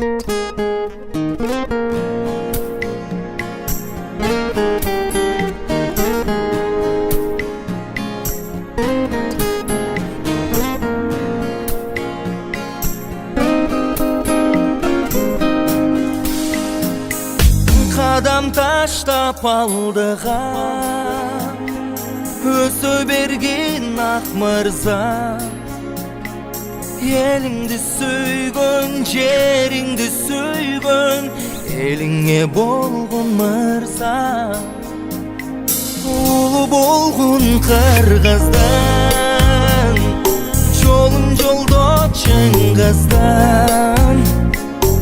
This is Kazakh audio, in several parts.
Qadam tashlab aldыға өсө берген ақ мырза, еліңді сүйгөн, жеріңді сүйгөн, еліңе болгон мырза. Улуу болгон кыргыздан, жолун жолдо Чыңгыздан.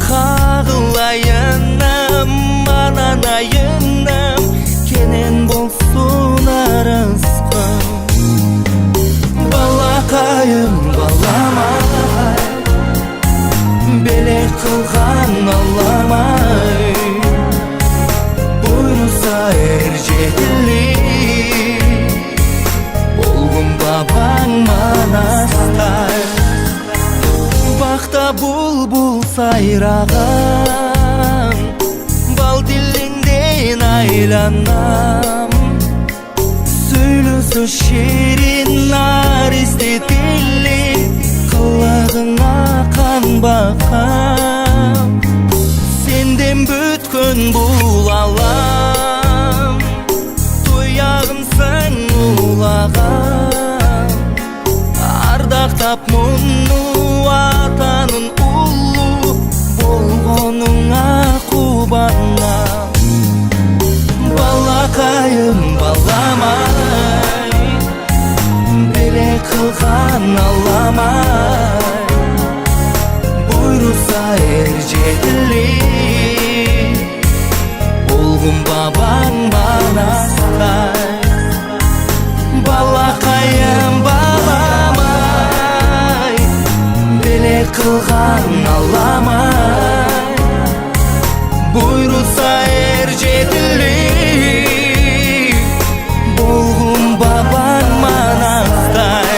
Кагылайынам, ананайынам, кенен болсун арызган. Балакайым баламай, белек кылган Алламай, буйруса эр жетили, болгун бабаң манастай. Бакта булбул сайраган, бал тилиңден айланам. Сөйлөсө ширин наристи тили, кылагыңа канбакам. Сенден бүткөн бул алам, туягымсың улаган. Ардактап муну атанын улуу болгонуңа кубанам. Балакайым баламай, белек кылган Алламай, буйруса эр жетили, болгун бабаң манастай. Балакайым баламай, белек кылган Алламай, буйруса эр жетили, болгун бабаң манастай.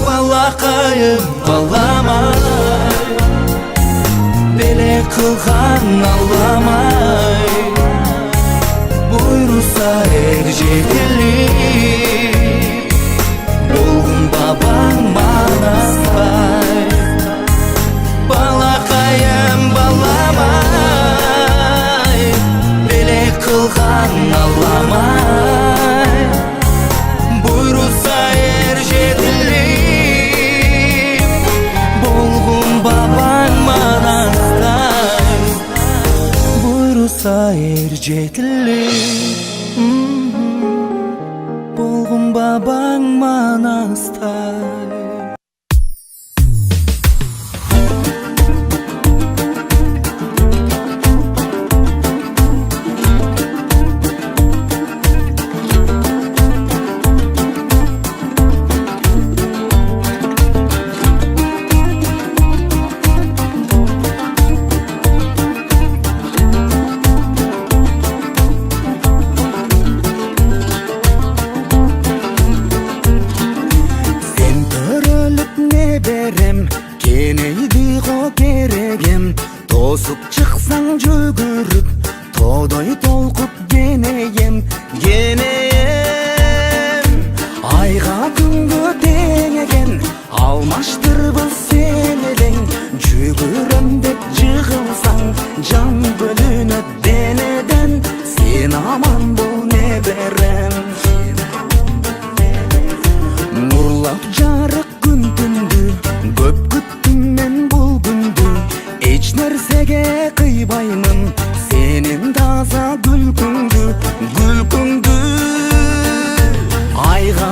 Балакайым баламай, белек кылган Алламай, буйруса эр жетили, болгун бабаң манастай. Балакайым баламай, белек кылган Алламай, буйруса эр жетили, бабаң манастай. Буйруса эр жетили, болгун бабаң манастай. Тосуп чыксаң жөгөрүп, тоодой толкуп кенейем, кенейем. Айга күнгө теңеген, алмаштырбыз сен элең. Жүгүрөм деп жыгылсаң, жан бөлүнөт денеден. Сен аман бол неберем, нурлап жарык күн түндү, көп күттүм мен бул күндү. Эч нерсеге кыйбаймын сенин таза күлкүңдү, күлкүңдү. Айга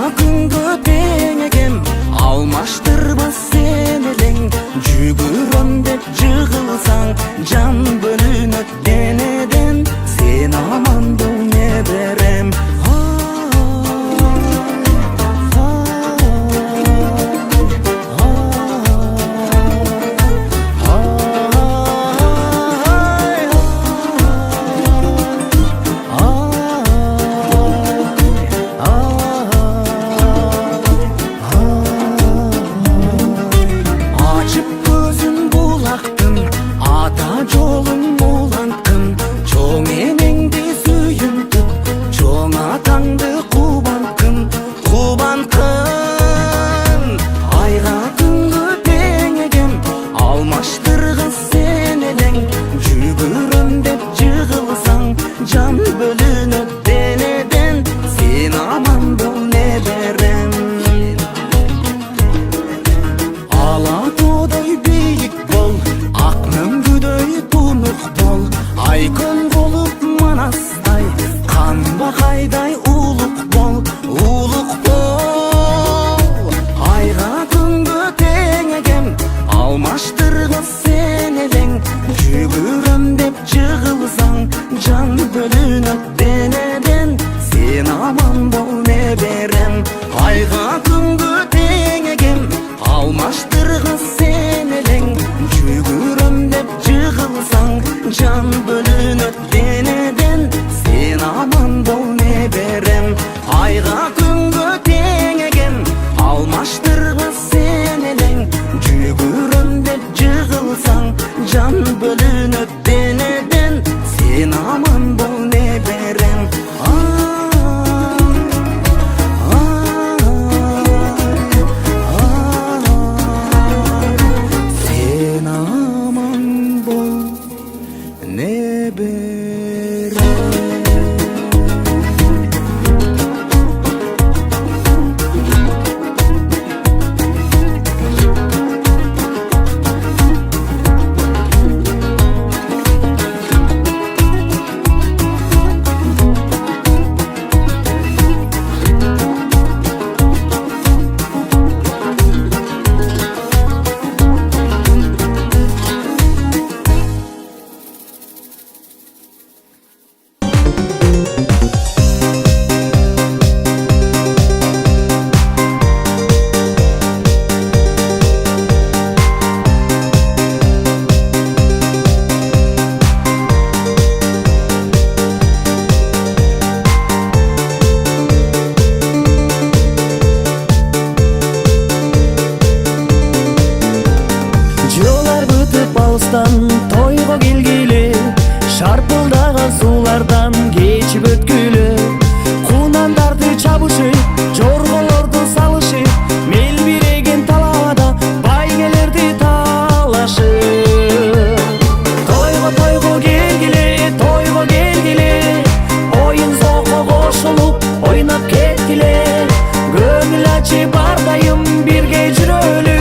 ойнап кеткиле. Көңүл ачып ардайым бирге жүрөлү.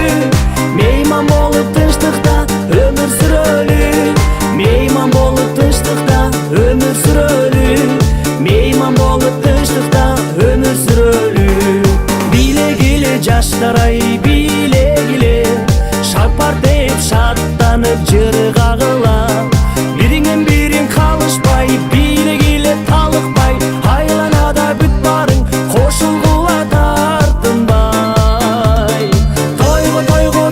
Мейман болуп тынчтыкта өмүр сүрөлү. Мейман болуп тынчтыкта өмүр сүрөлү. Мейман болуп тынчтыкта өмүр сүрөлү. Билегиле жаштар-ай, билегиле, шапар деп шаттанып жыры кагыла. Бириңен бириң калышпай, билегиле талыкпай, айланада бүт барың кошулгула тартынбай. Тойго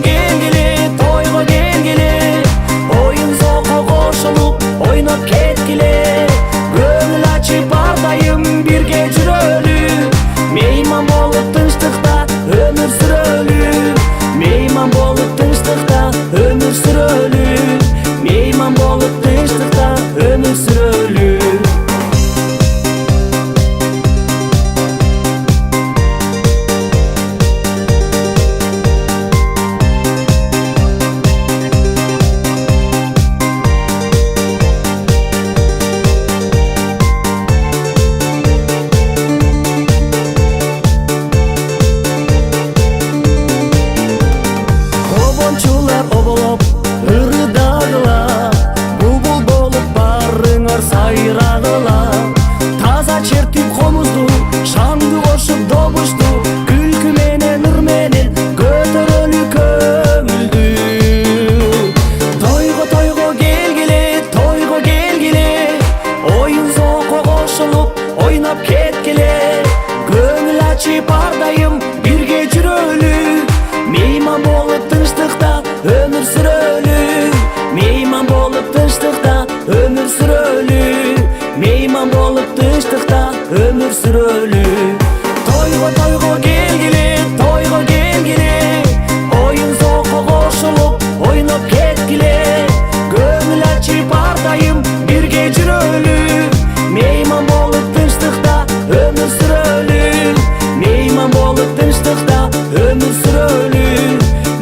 келгиле, оюн зоко кошулуп ойноп кеткиле. Көңүл ачып ардайым бирге жүрөлү. Мейман болуп тынчтыкта өмүр сүрөлү. Мейман болуп тынчтыкта өмүр сүрөлү. Мейман болуп тынчтыкта өмүр сүрөлү. Обончулар оболоп ырыдагыла, бубул болуп барыңар сайрагыла. Таза чертип комузду, шаңды кошуп добушту, күлкү менен ыр менен көтөрөлү көңүлдү. Тойго келгиле, оюн зоко кошулуп ойноп кеткиле. Көңүл ачып ардайым бирге жүрөлү. Мейман болуп тынчтыкта өмүр сүрөлү. Мейман болуп тынчтыкта өмүр сүрөлү. Мейман болуп тынчтыкта өмүр сүрөлү. Тойго келгиле, оюн зоко кошулуп ойноп кеткиле. Көңүл ачып ардайым бирге жүрөлү. Мейман болуп тынчтыкта өмүр сүрөлү. Мейман болуп тынчтыкта өмүр сүрөлү.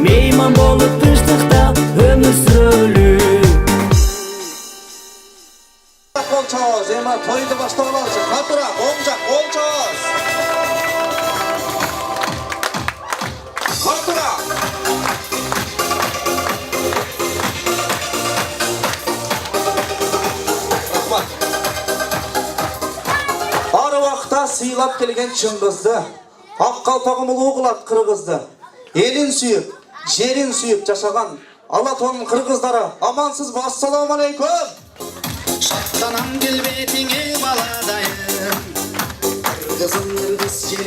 Мейман болуп тынчтыкта өмүр сүрөлү. Кол чабабыз, эми тойду баштап алабыз. Катыра, оң жак, кол чабабыз. Катыра. Рахмат. Ар убакта сыйлап келген чын кызды, ак калпагым улуу кылат кыргызды. Элин сүйүп, жерин сүйүп жашаган Алатонун кыргыздары, амансызбы? Ассаламу алейкум. Шаттанам келбетиңе баладайым.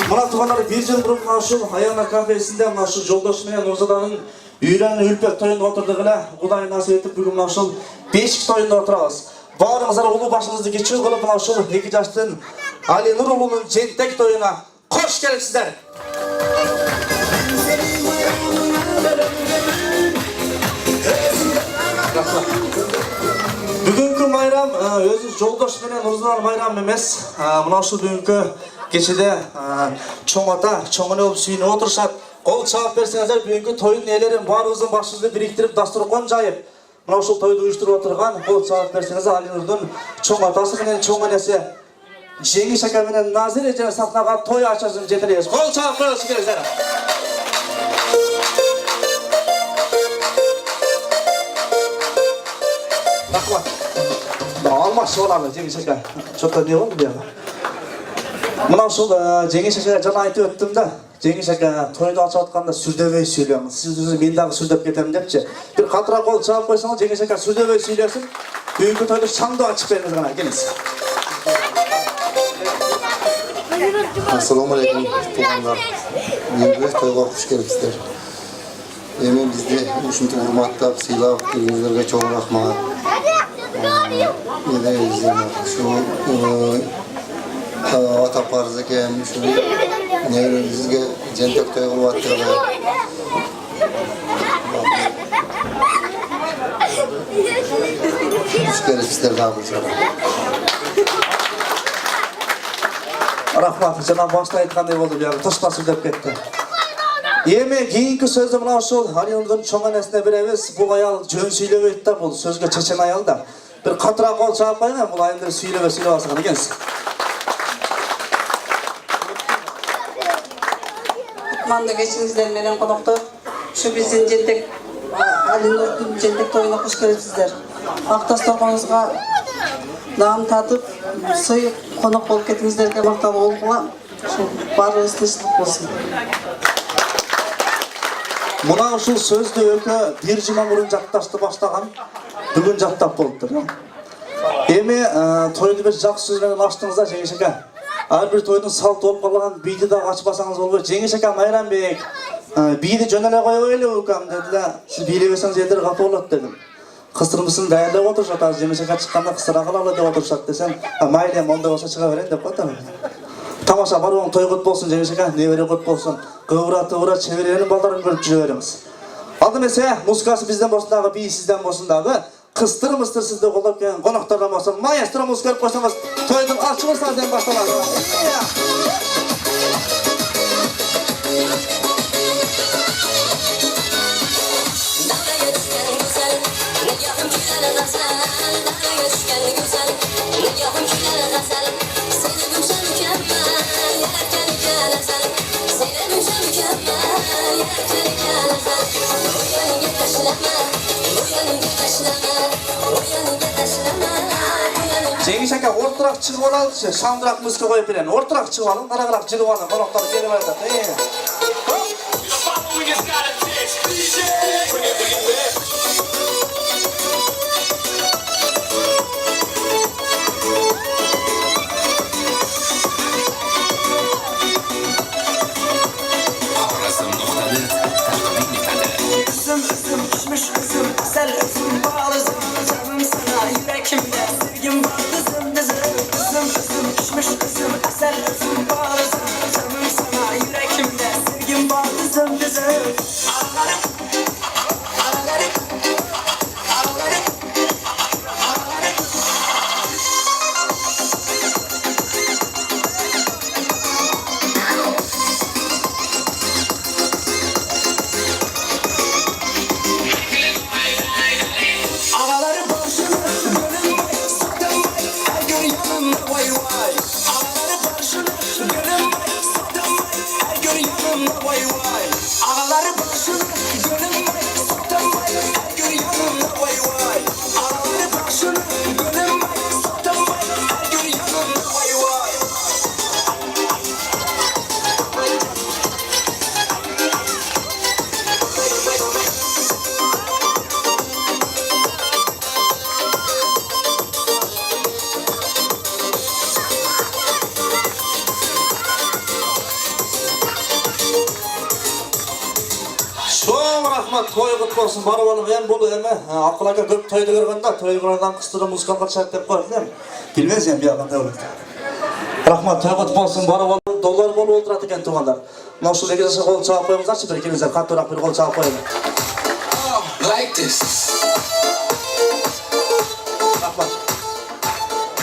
Мына туугандар, бир жыл мурун ушул Аяна кафесинде ушул жолдошу менен Нурзаданын үйлөнүү үлпек тоюнда отурдук эле. Кудай насип этип бүгүн ушул бешик тоюнда отурабыз. Баарыңыздар улуу башыңызды кичүү кылып ушул эки жаштын Али Нур уулунун жентек тоюна кош келипсиздер. Бүгүнкү майрам өзү жолдош менен Нурзадан майрам эмес. Мына ушул бүгүнкү кечеде чоң ата, чоң эне болуп сүйүнүп отурушат. Кол чаап берсеңиздер, бүгүнкү тоюн ээлерин баарыбыздын башыбызды бириктирип дасторкон жайып, мына ушул тойду уюштуруп отурган, кол чаап берсеңиздер, Али Нурдун чоң атасы менен чоң энеси Жеңиш ака менен Назир эже сахнага той ачасын жетелейбиз. Кол чаап коелуңуз келиңиздер. Рахмат. Алмашып алалы Жеңиш ака. Чотто не болду бияга? Мына ушул Жеңиш ака жана айтып өттүм да. Жеңиш ака тойду ачып атканда сүрдөбөй сүйлөңүз. Сиз мен дагы сүрдөп кетем депчи. Бир катыра кол чаап койсоңуз, Жеңиш ака сүрдөбөй сүйлөсүн. Бүгүнкү тойду шаңдуу ачып бериңиз гана, келиңиз. Assalamu alaikum tuğanlar. Büyük toyga hoş gelipsizler. Emin bizde uşuntu hurmatlap, siylap, elinizlerge çok rahmat. Ne de izlemek. Şu ata parzı eken, şu nevrimizge jentek toyga vattılar. Hoş gelipsizler daha bu sıra. Рахмат, жана башта айткандай болду, бияга тышка сүрдөп кетти. Эми кийинки сөздү мына ушул Али Нурдун чоң энесине беребиз. Бул аял жөн сүйлөбөйт да, бул сөзгө чечен аял да. Бир катыраак кол чаап коюңар, бул айымдар сүйлөбөй сүйлөп алсын экенсиз. Rahman'da geçinizler menen konukta. Şu bizden jentek, Ali Nur'un jentek toyuna hoş geldinizler. Aktas torbanızga dağım tatıp, suyu konuk olup ketinizlerge maktalı olguğa. Şu barı ısınışlık olsun. Muna uşul sözdü ökü bir juma burun jaktashты başlagan, бүгүн жаттап болуптур. Эми тойду бир жакшы сөз менен ачтыңыздар, Жеңиш ака. Ар бир тойдун салты болуп калган бийди да ачпасаңыз болбойт. Жеңиш ака, Майрамбек, бийди жөн эле кое коелу укам дедилер. Сиз бийлебесеңиз элдер капа болот дедим. Кыстырмысын даярдап отурушат, азыр Жеңиш ака чыкканда кыстыра калалы деп отурушат десем, майли монда болсо чыга берейин деп коет. Тамаша баруң той кут болсун Жеңиш ака, небере кут болсун. Кыбыра чеберенин балдарын көрүп жүрө бериңиз. Ал эмесе музыкасы бизден болсун дагы, бий сизден болсун дагы, кыстыр-мыстыр сизди колдоп келген коноктордон болсун. Маэстро музыка көрүп койсоңуз, тойдун ачылыш саатынан башталат. Жеңиш ака, ортураак чыгып алалычы, шамдыраак музыка коюп берейин. Ортураак чыгып алың, карагыраак жүрүп алың, коноктор келип атат. Üzüm pişmiş üzüm, asel üzüm, bal üzüm, canım sana yürekimde sevgim var dızım dızım. Üzüm pişmiş üzüm, asel üzüm, bal üzüm, canım sana yürekimde sevgim var dızım dızım. Ağlarım, ağlarım, ağlarım, ağlarım. Ağaları başına gönül vay, satın vay, her gün yanımda vay vay. Ağaları başına gönül vay, satın vay, her gün yanımda vay vay. Ağaları başına gönül vay, satın vay, her gün yanımda vay vay. Ağaları başına gönül vay, satın vay, her gün yanımda vay vay. Çok rahmat, toy kut bolsun, barıp alın, en bolu eme. Akıl aka köp toydu görgende, toy kuradan kıstırı muzikal kaçar dep koyup değil mi? Bilmez yani bir yakın devlet. Rahmat, toy kut bolsun, barıp alın, dolar bolu oldurat eken tuğanlar. Noşul egizesi kol çağıp koyumuzlar, bir ikinizler, kattırak bir kol çağıp koyun. Like this. Rahmat.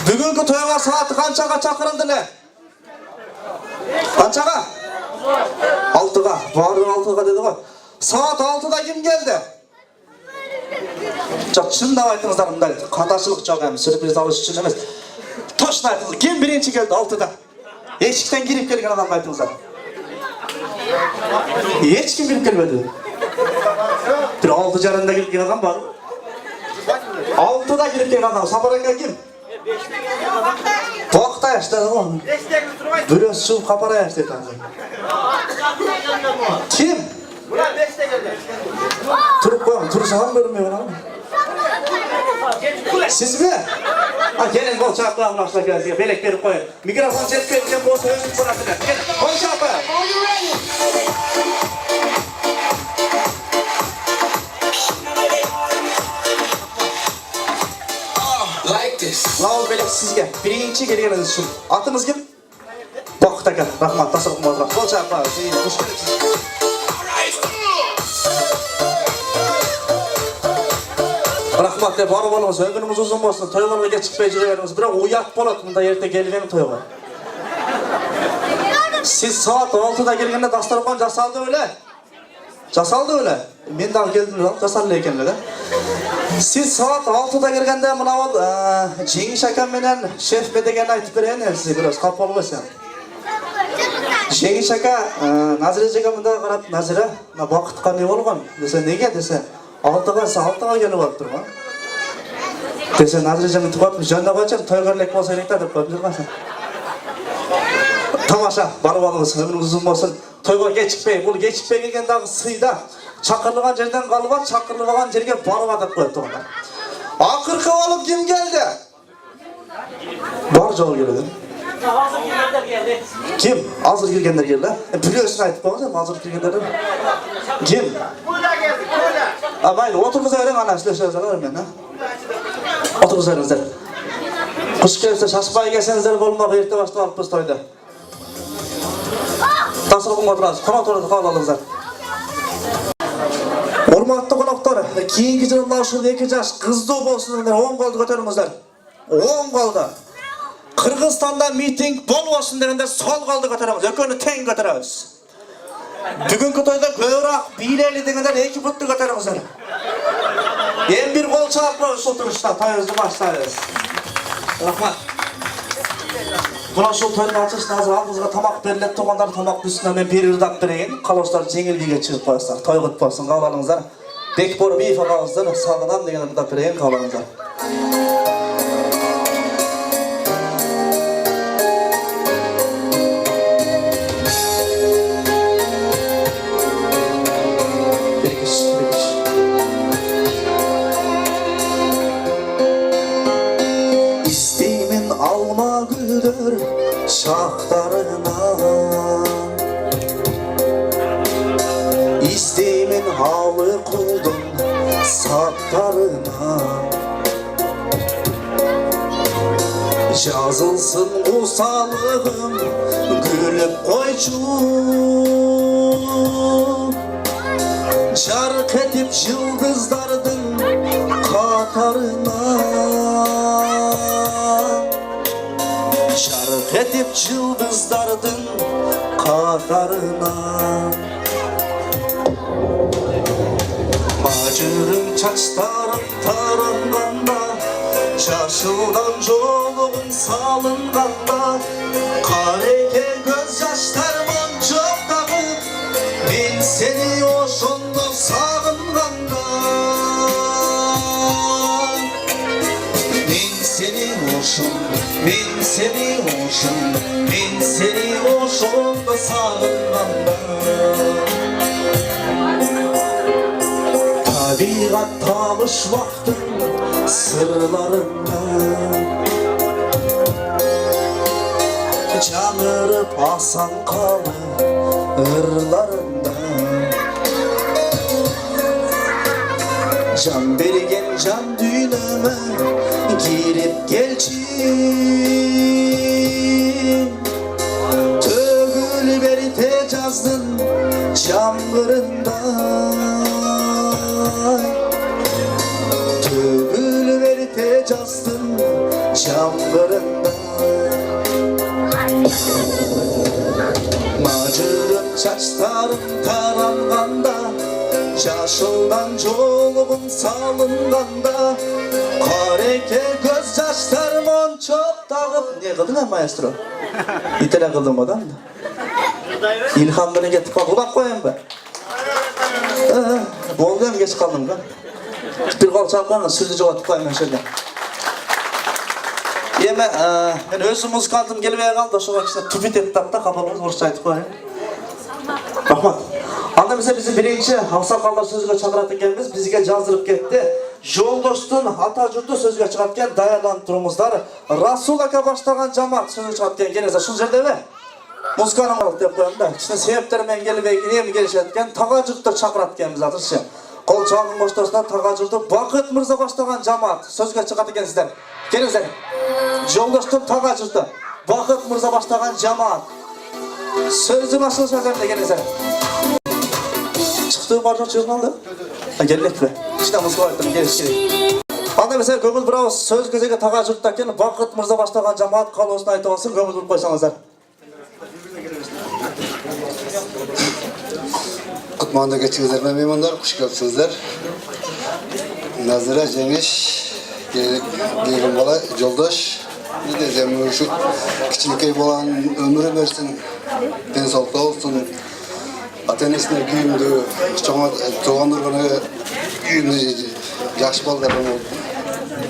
Bugünkü toyga saati kançaga çakırıldı ne? Kançaga? 6'ga, barın 6'ga dedi koy. Saat 6'da kim geldi? Çok şunu aytыңыздар мындай. Каташылык жок эми, сюрприз алыш үчүн эмес. Точно айтыңыз, kim birinci geldi 6'da? Eşikten girip gelgen adamı aytыңыздар. Hiç kim girip gelmedi. Bir 6:30'da girip gelgen adam var. 6'da girip gelgen adam, Saparanga kim? Toqta yaştadı o. Büröz şu kapara yaştadı. Kim? Bular 5'te geldi. Turup koyalım, turuşan görünmüyor lan. Siz mi? Ha gelin bol çakla başla gelsin. Belek verip koyun. Mikrofon çekip bol sözün burasına. Gel, bol çakla. Like this. Lal belek sizge. Birinci gelgeniz için. Atınız kim? Bokta rahmat, tasarruf mazrak. Bol çakla. Hoş geldiniz. Rahmat dep barıp alыңыз, ömürümüz uzun bolsun, toylarga kechikpey jüre beriniz. Biroq uyat bolat, mında erte kelibem toyga. Siz saat 6'da gelgende dasturxon jasaldı öyle. Jasaldı öyle. Men dagı keldim, jasaldı ekenler. Siz saat 6'da gelgende mına bol Жеңиш akam menen şef bedegen aytıp bereyim size biraz, kapal bolsun. Жеңіш ака, Назира жеге мында қарап, Назира, бақытқа не болған? Десе, неге десе, алтыға келіп алып тұрған. Десе, Назира жеге тұқатым, жөнді қойчам, тойғарлек болса еректі деп қойып жүрған. Тамаша, барып алыңыз, өміріңіз ұзын болсын. Тойға кешікпей, бұл кешікпей келгендағы сыйда, шақырылған жерден қалуға, шақырылған жерге барып деп қойып тұрған. Ақырқы алып кім келді? Бар жол келеді. Kim? Hazır gelgenler geldi. Biliyorsun aytıp koyacağım hazır gelgenler. Kim? Mayli otur kıza verin ana işleşiyorsan ben ha. Otur kıza verinizler. Kuş gelirse şaşpay gelsenizler bolmak erте başta alıp biz toyda. Tasırlıqın oturasız. Konak orada kabul alыңыздар. Hormatly konaklar, keyingi жылlar ушул 2 жаш кыздуу болсундар, 10 колду көтөрүңүздөр. 10 колду. Kırgızstan'da miting bol olsun degende sol koldu götüremiz, ökönü ten götüremiz. Bugünkü toyda göğrak, bileli degende 2 putlu götüremiz. En bir kol çarpma şu oturuşta, toyunuzu başlarız. Rahmat. Buna şu toyun açışın hazır aldığınızda tamak belirlet, toğanlar tamak üstüne ben bir ırdak bireyin, kaloslar jеңилдиге çıkıp koyaslar, toy kutlu olsun, kabul alыңızlar. Bek boru bir ifade ağızdan, sağıdan degende ırdak bireyin, kabul alыңızlar. Şahtarına İsteğimin halı kuldum saptarına Yazılsın kusalığım gülüp koycu Çark edip yıldızlardın katarına Şark edip yıldızlardın katarına Macırın çaçlarım taranganda Şaşıldan joluğun salınganda Kareke göz yaşlarımın çok dağıp Ben seni oşundu sağınganda Ben seni oşundu Ben seni oşundu, ben seni oşundu sağınganda Tabiat tanış vaktin sırlarında Canırıp asan kalı ırlarında Can bergen can düğünüme girip gelçin Tөгül berite cazdın çamgırında Tөгül berite cazdın çamgırında Macırın çaçlarım taranganda Yaşıldan joluğun salınganda Kareke göz yaşlarımın çok dağıp Ne kıldın ha maestro? İtere kıldım adam da İlham beni getip bak kulak koyayım ben Oldu hem geç kaldım ben Bir kol çalkanı sözü çoğatıp koyayım ben şöyle Yeme ben özüm muzikandım gelmeye kaldı şu vakit tüpit ettik da kafamız orası aytıp koyayım Rahmat Anda bizi birinci Aksakallar sözüge çağırat ekenimiz bizge jazdırıp ketti. Жолдоштун ата журту сөзгө чыгат экен, даярданып турумуздар. Расул ака баштаган жамаат сөзгө чыгат экен. Келесиз ушул жердеби? Музыканы алып деп коем да. Кичине себептер менен келбей эми келишет экен. Тага журттар чакырат экенбиз азырчы. Кол чаңын коштосуна тага журту Бакыт мырза баштаган жамаат сөзгө чыгат экенсиздер. Келиңиздер. Жолдоштун тага журту Бакыт мырза баштаган жамаат сөзүн ашыл сөзүндө келиңиздер. Çıktığı bardak çözün aldı. Geldik be. İşte mızgı ettim. Geliş. Anda mesela Gömül Bravo söz gözege tağa jurttakken Bakıt Mırza başlagan jamaat kalosuna aytып alsın. Gömül bulup koysanızlar. Kutmanda geçiyorlar mehmanlar, hoş geldinizler. Nazira Cengiz, gelin bala, yoldaş, Ne diyeceğim, şu kiçilikey olan ömrü versin, densallıkta olsun. Ata-enesine güyümdü, çoğandırgını güyümdü, yaş ballarım oldu.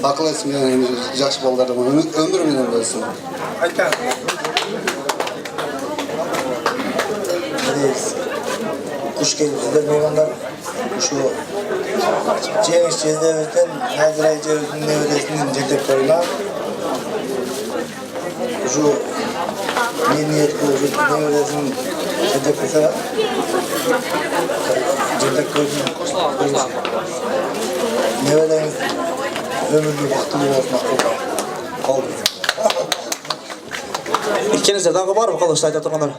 Akıl etmeyen yaş ballarım ömrü menen versin. Kuş gelipsizler meyvanlar şu Ceviz Cezdeviz'den Nazire Ceviz'in nevresinin cetek toyuna şu niyetli şu nevresinin cetek kısa cetek toyuna neveleriniz ömürlü vakti olsun kaldı. İkinize daha var mı kılıçta ayta turganlar?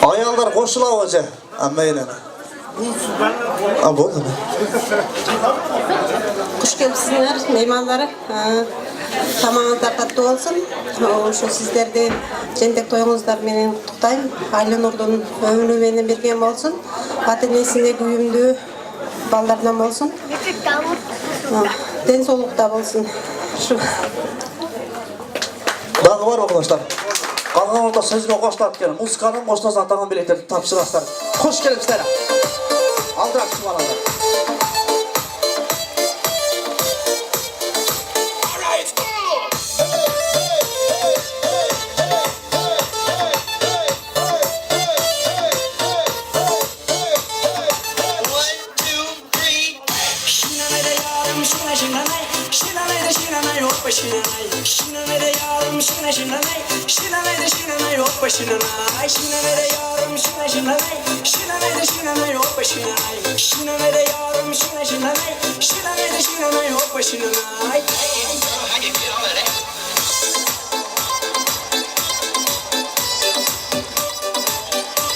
Ayallar koşula hoca. Amma yine. Bo'ldi. Kuş gelipsizler, meymanları. Tamamınızlar tatlı olsun. Şu sizlerde jentek toyuңuzдар менен куттуктайм. Айнурдун өмүрү менен берген болсун. Ата-энесине күйүмдүү балдарынан болсун. Ден соолукта болсун. Şu Daha var arkadaşlar. Kalgan orada sözüne koşlat gelin. Musikanın koştasına takım biletleri tapşıraslar. Hoş gelipsizler. Aldırak şu alanlar.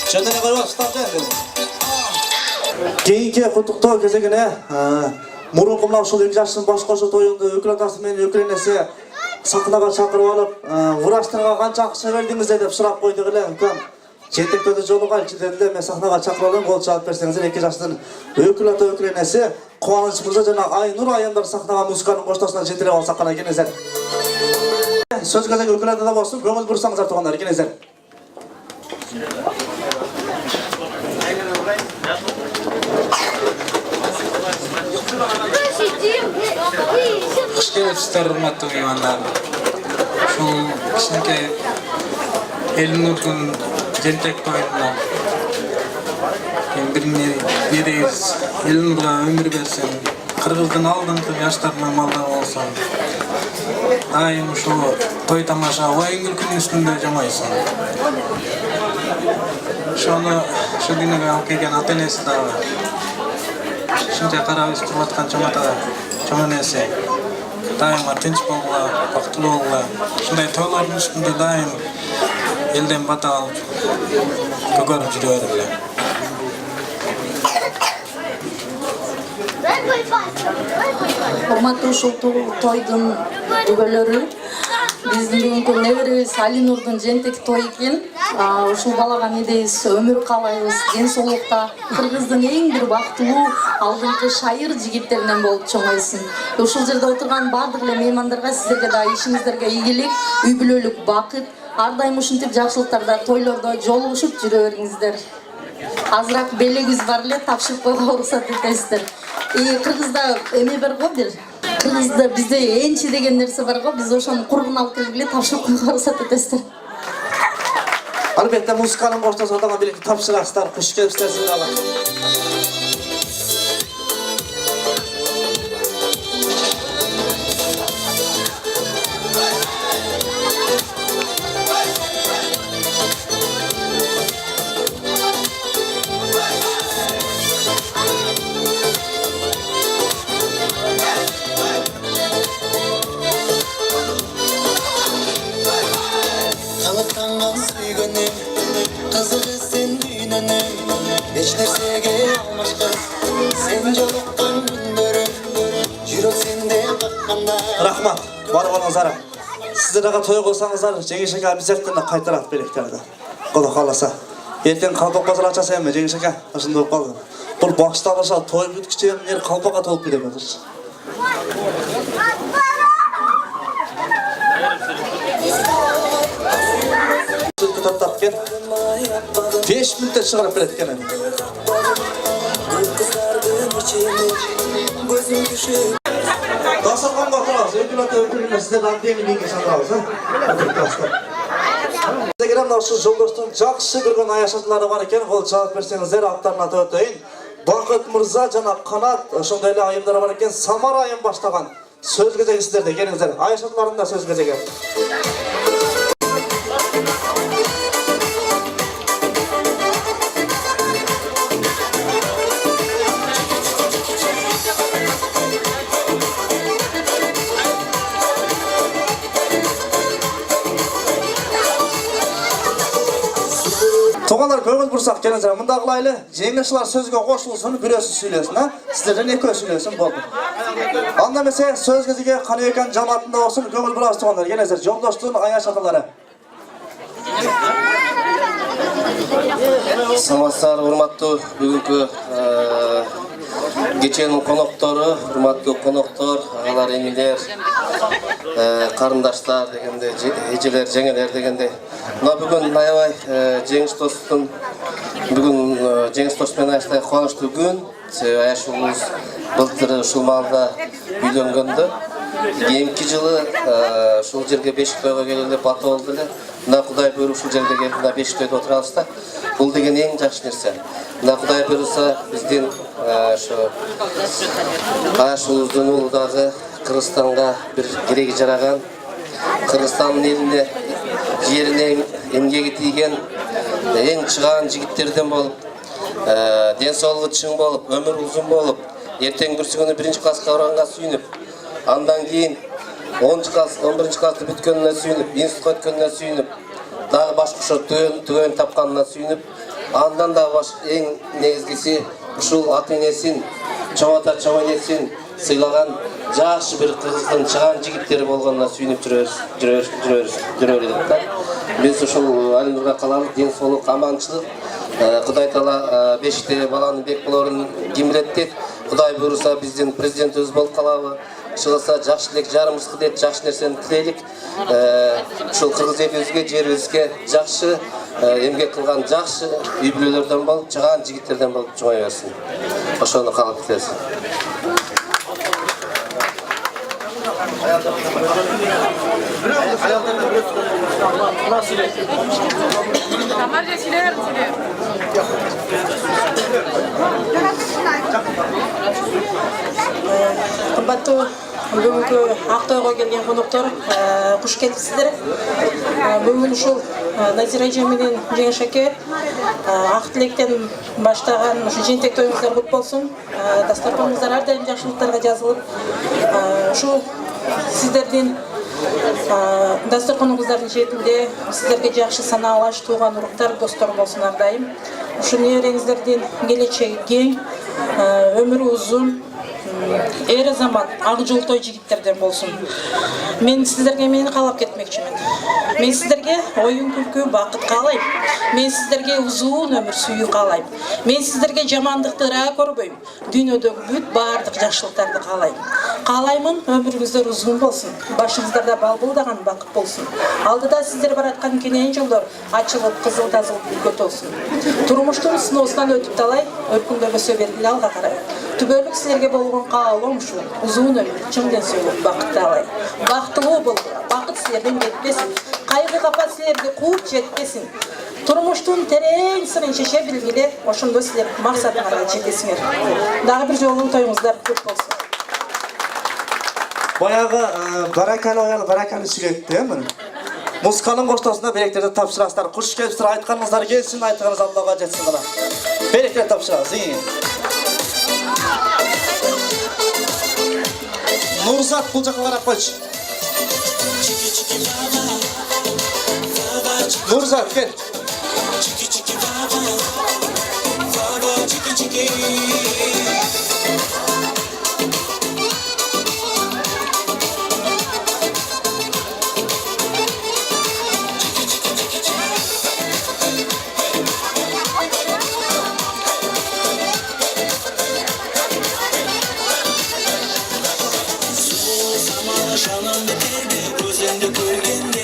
Kendine koyma, stoplayın dedim. Keyinki kutuktoo кезегине мурунку мына ушул 2 жаштын баш кошо тоюнду өкүл атасы менен өкүл энеси сахнага чакырып алып, врачтарга канча акча бердиңиздер деп сурап койдук эле. Үкөм жетектөөдө жолугайлчы деди эле. Мен сахнага чакырып алам, кол чалып берсеңиздер. 2 жаштын өкүл ата өкүл энеси Кубаныч мырза жана Айнур айымдар сахнага музыканын коштосуна жетирип алсак кана келиңиздер. Сөз кезеги өкүл атада болсун, көңүл бурсаңыздар туугандар, келиңиздер. Hoş gelipsizler hurmatly mehmanlar. Şu kişineke Elnur'un jentek toyuna birini beriz. Elnur'a ömür versin. Kırgızdın aldığınкы yaşlarına maldan olsun. Daim şu toy tamaşa oyun günün üstünde jamaysın. Şunu şu dinege alып kelgen ata-enesi da var. Şuncha qarab istirvatgan чоң энеси дайыма тынч болгула, бактылуу болгула. Ушундай тойлордун үстүндө дайым элден бата алып көгөрүп жүрө бергиле. Урматтуу ушул тойдун күбөлөрү биздин бүгүнкү неберебиз Алинурдун жентек той экен. Ушул балага эмне дейбиз, өмүр каалайбыз, ден соолукта, кыргыздын эң бир бактылуу алдыңкы шайыр жигиттеринен болуп чоңойсун. Ушул жерде отурган баардык эле меймандарга, сиздерге да ишиңиздерге ийгилик, үй бүлөлүк бакыт, ар дайым ушинтип жакшылыктарда, тойлордо жолугушуп жүрө бериңиздер. Азыраак белегибиз бар эле, тапшырып койгонго уруксат этесиздер. Кыргызда эме бар го бир. Кыргызда бизде энчи деген нерсе бар го, биз ошону курбун алып келип эле тапшырып койгонго уруксат этесиздер. Albatta musikanın koştasına takım biletleri tapşıraslar. Hoş gelipsizler sizlerle. Kanıtlangan süygünüm, kızılı sen düğününüm. Hiç nersege almışkın, sen jolukkan günlerim. Жүрөк сенде какканда. Rahmat, var olыңыздар. Сиздер ага той кылсаңыздар, жеңишеке обязательно кайтарат белектерди. Кудай кааласа. Эртең калпак базар ачасыз эми жеңишеке, ошондой болуп калды. Бул башталыша той бүткүчө эмне калпакка толуп кетип жатыр. tortap ekan. 5 minutda chiqarib beradi ekan. Dasturxonga o'tiramiz. Ökülöte sizlardan teminliğine çağırıyoruz. Instagramda şu Жолдоштун жакшы көргөн аяшатлары бар экен. Ол жаап берсеңиздер аттарын атап өтөйүн. Бакыт Мырза жана Канат ошондой эле айымдар бар экен. Самара айым баштаган. Сөз кезеги сиздерде. Келиңиздер. Аяшатларында сөз кезеги. Тоғандар көңіл бұрсақ келіңіздер. Мұнда қылайлы, жеңішілер сөзге қошылсын, бүресі сөйлесін, сіздерден екі сөйлесін болды. Анда месе сөз кезеге Қанекан жаматында болсын, көңіл бұрасы тоғандар. Келіңіздер, Жолдоштун аяш аталары. Самастар, урматтуу бүгүнкү кеченин коноктору, урматтуу коноктор, агалар, эмилер, карындаштар дегенде, эжелер, жеңелер дегенде. Мына бүгүн аябай жеңиш достун бүгүн жеңиш дос менен аябай кубанычтуу күн. Аяш уулубуз былтыр ушул маалда үйлөнгөндө. Кийинки жылы ушул жерге Бешиктойго келели бата болду эле. Мына Кудай буйруп ушул жерге келип мына Бешиктойдо отурабыз да. Бул деген эң жакшы нерсе. Мына Кудай буйруса биздин ошо Аяш уулубуздун уулу дагы Кыргызстанга бир кереги жараган, Кыргызстандын элине жерине эмгеги тийген эң чыгаан жигиттерден болуп, ден соолугу чың болуп, өмүр узун болуп, эртең бүрсүгүнү 1-класска барганга сүйүнүп, андан кийин 10-класс, 11-классты бүткөнүнө сүйүнүп, институтка өткөнүнө сүйүнүп, дагы башка ошо түгөн тапканына сүйүнүп, андан да эң негизгиси ушул ата-энесин, чоң ата чоң энесин сыйлаган жакшы бир кыргыздын чыгаан жигиттери болгонуна сүйүнүп жүрөр элек да. Биз ушул Али Нурга калалы ден соолук, аманчылык, Кудай Таала Бешикте баланын бек болорун кимилеттик. Кудай буйруса биздин президентибиз болуп калабы. Чыгылса жакшы элек жарымыбызга дейт, жакшы нерсени тилейлик. Ушул кыргыз элибизге, жерибизге жакшы эмгек кылган жакшы үй бүлөлөрдөн болуп, чыгаан жигиттерден болуп чоңой берсин. Ошону каалап кетебиз. Кымбаттуу бүгүнкү Актойго келген коноктор, куш келипсиздер. Бүгүн ушул Назира эже менен Жеңиш эке ак тилектен баштаган ушу жентек тоюңуздар кут болсун. Дастарханыңыздар ар дайым жакшылыктарга жазылып, ушул сиздердин дастарханыңыздардын четинде сиздерге жакшы санаалаш тууган уруктар, достор болсун ар дайым. Ушу небереңиздердин келечеги кең, өмүрү узун, эр азамат, ак жолтой жигиттерден болсун. Мен сиздерге мени каалап кетмекчимин. Мен сиздерге оюн күлкү, бакыт каалайм. Мен сиздерге узун өмүр сүйүү каалайм. Мен сиздерге жамандыкты ыраа көрбөйм. Дүйнөдөгү бүт баардык жакшылыктарды каалайм. Каалаймын өмүрүңүздөр узун болсун. Башыңыздарда балбылдаган бакыт болсун. Алдыда сиздер бараткан кенен жолдор ачылып, кызыл тазылып үлгөт болсун. Турмуштун сыноосунан өтүп талай, өркүндөбөсө бергиле алга карай. Түбөлүк силерге болгон каалоом ушул. Узун өмүр, чың ден соолук, бакытты алай. Бактылуу болгула, бакыт силерден кетпесин. Кайгы капа силерди кууп жетпесин. Турмуштун терең сырын чече билгиле, ошондо силер максатыңарга жетесиңер. Дагы бир жолу тоюңуздар көп болсун. Баягы баракалы аял баракалы сүйлөттү, мына. Музыканын коштосунда беректерди тапшырасыздар. Куш келипсиздер, айтканыңыздар келсин, айтканыңыз Аллага жетсин гана. Беректер тапшырабыз. Нурзат бул жака карап койчу. Нурзат кел. Жанымды тербе, көзіңді көргенде,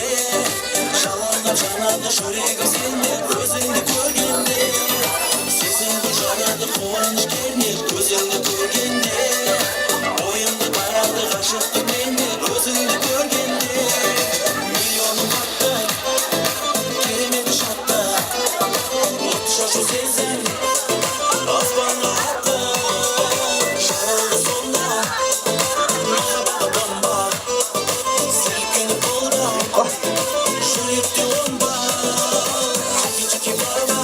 жалынға жанады жүрегім seni gözünde görgende Sesinde jaradı kuvanish kernet gözünde görgende Oyunda baradı aşıktı beni gözünde görgende Milyonum battı keremedi şatta Şaşı sezen Asmanlı hatta Şarıldı sonda Merhaba bomba Silkini kolda Şuyuptu bomba Çiki çiki baba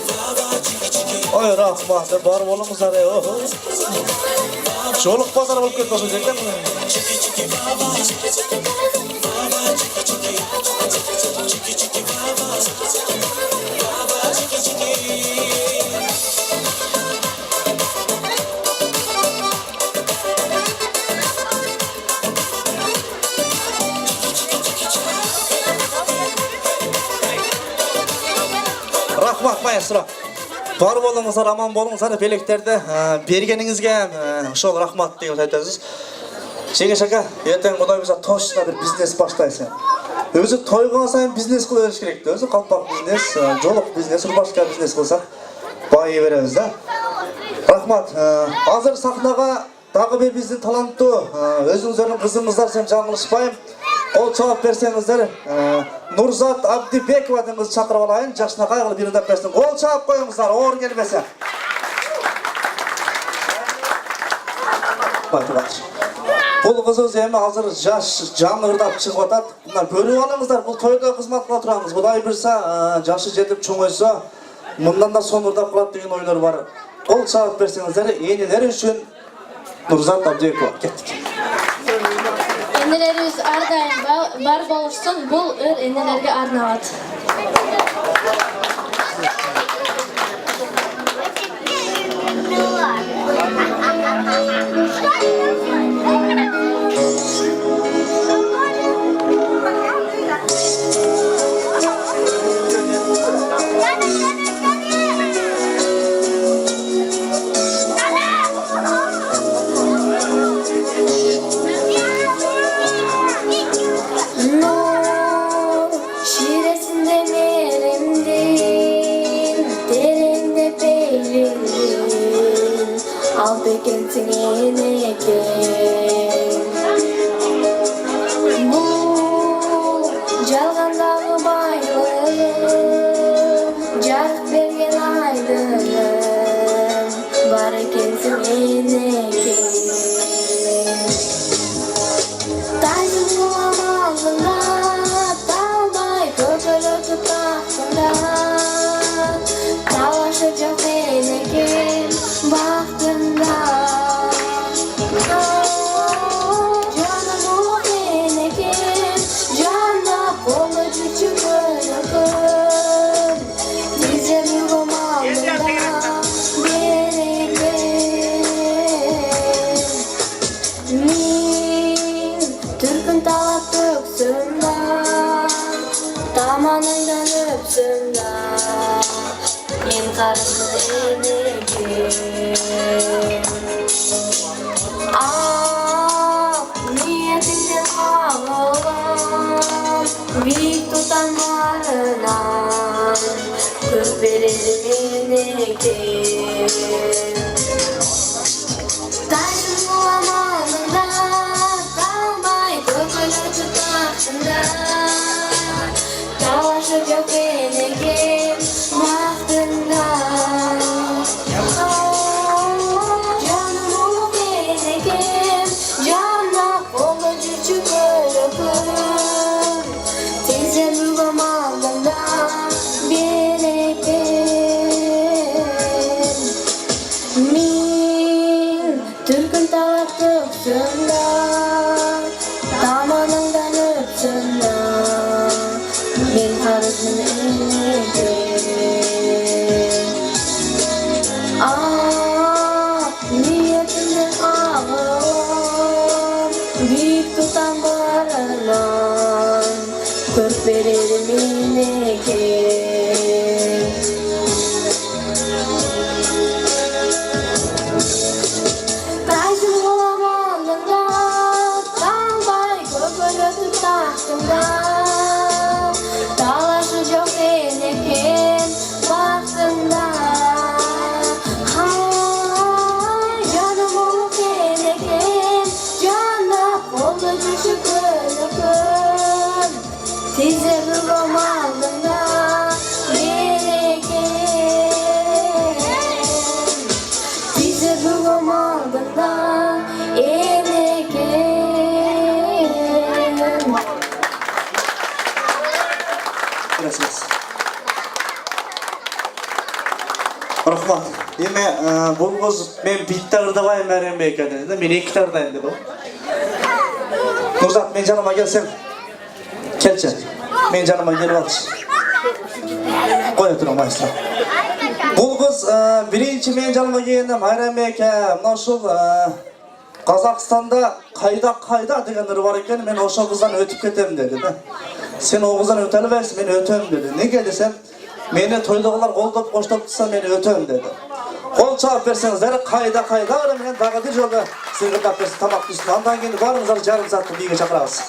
Baba çiki çiki Oy rahmat, bar bolumuzlar ey. Жолук базар болуп кетпесин экен. Çiki çiki baba Baba çiki çiki Çiki çiki baba Baba çiki çiki Rahmat maestro. Бар болуңуздар, аман болуңуздар, белектерди бергениңизге ошол рахмат деп айтабыз. Жеңеш ака, эртең Кудай буйрса точно бир бизнес баштайсың. Өзү тойгон сайын бизнес кыла бериш керек да. Өзү калпак бизнес, жолук бизнес, башка бизнес кылсак байый беребиз да. Рахмат. Азыр сахнага дагы бир биздин таланттуу өзүңүздөрдүн кызыңыздар, сен жаңылышпайм. Кол чалып берсеңиздер, Нурзат Абдибекова деген кызды чакырып алайын. Жашына кайгылы бир ырдап берсин. Кол чалып коюңуздар, оор келбесе. Бул кызыбыз эми азыр жаш, жаңы ырдап чыгып атат. Мына көрүп алыңыздар, бул тойдо кызмат кыла турабыз. Кудай буйрса, жашы жетип чоңойсо, мындан да сонун ырдап калат деген ойлор бар. Кол чалып берсеңиздер, энелер үчүн Нурзат Абдибекова. Кеттик. Энелерибиз ар дайым бар болушсун, бул ыр энелерге арналат. Талашы жоқ bersiz. Rahmat. Bu kız men bittarda bayım Meryem Bey dedi. Men iki tardayım dedi. Nuzat men janıma gelsen. Kelçe. Men janıma gelip alış. Koy turum maestro. Bu kız birinci men janıma gelgende Meryem Bey mına uşul Kazakistan'da kayda degan iri var eken, men oşo kızdan ötüp ketem dedi. Sen o kızdan öteli versin, men ötöm dedi. Nege desem, meni toydagilar koldop koştop tutsa meni ötöm dedi. Kol çağıp berseniz, kayda men dağı bir jolda sizge tap bersin, tamak düşsün. Andan kendi barыңыздар жарым saatты biyiге çakırabыз.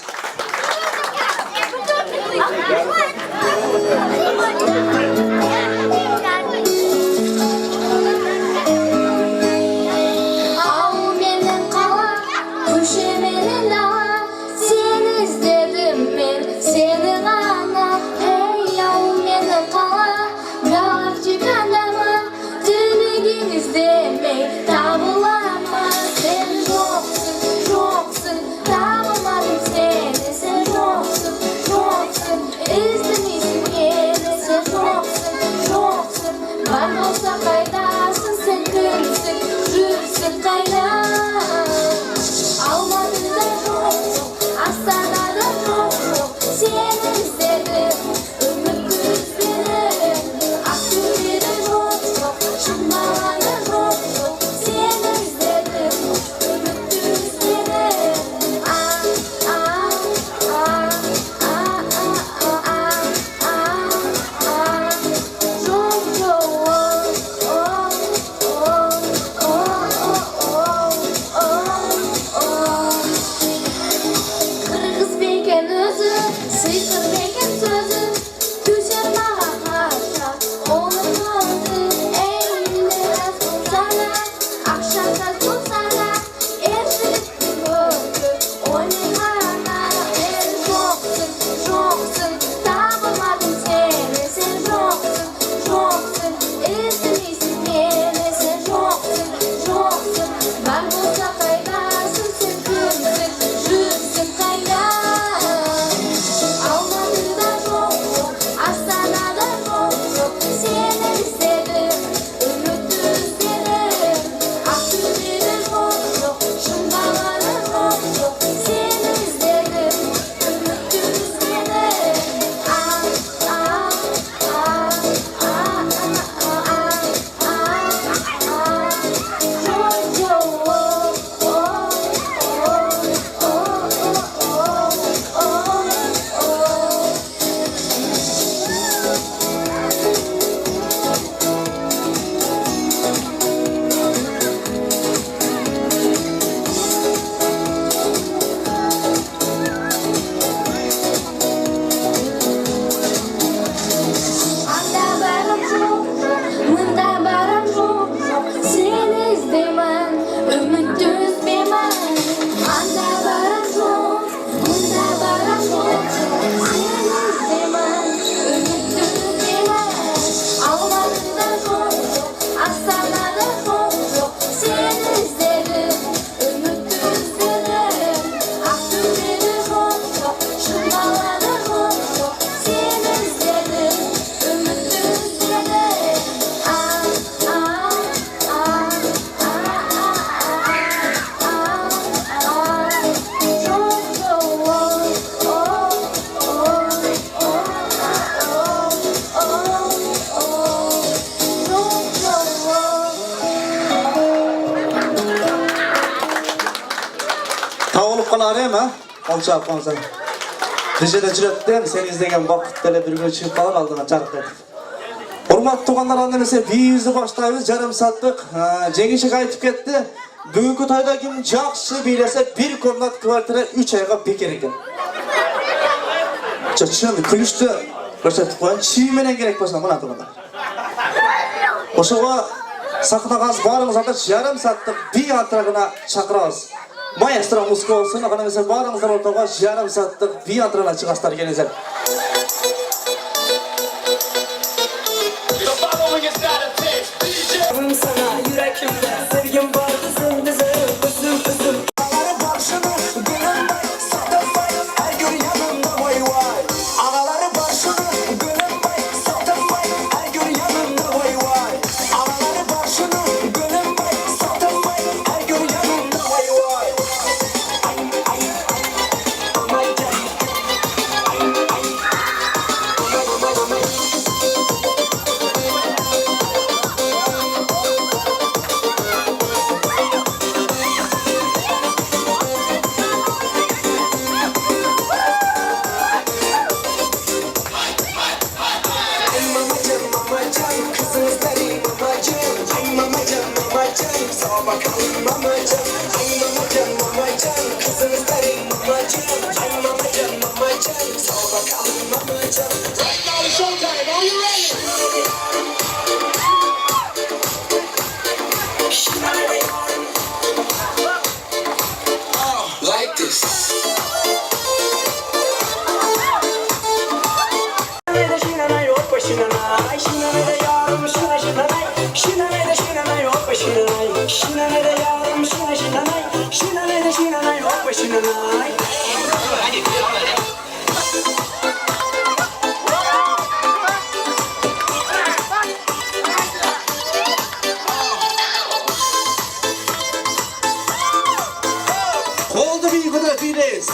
Olçaq konser. Kışıda жүрөттен сен издеген вакыт деле бирге чыгып калып алдыга жарык этип. Урматтуу туугандар, анда эмесе бийибизди баштайбыз. Жарым сааттык жеңишик айтып кетти. Бүгүнкү тойдо ким жакшы бийлесе 1 комнат квартира 3 айга бекер экен. Чын күлүштү көрсөтүп коюн. Чий менен керек болсо мына туугандар. Ошого сахнага барыңыздар жарым сааттык бий антрагына чакырабыз. Maestro Musko olsun, efendim mesela bağrınızdan ortağa yarım saatlik bir antrenman çıkaslar gelinize. Sana yürekimde sevgim var kızım kızım. Ağaları başını gönül bay, satın bay, her gün yanımda vay vay. Ağaları başını gönül bay. Sor bakalım mamacan, ay mamacan mamacan. Kızım isterim mamacan, ay mamacan mamacan. Sor bakalım mamacan. Right now it's showtime, are you ready? Like this. Oldu bir kadar birdeyiz.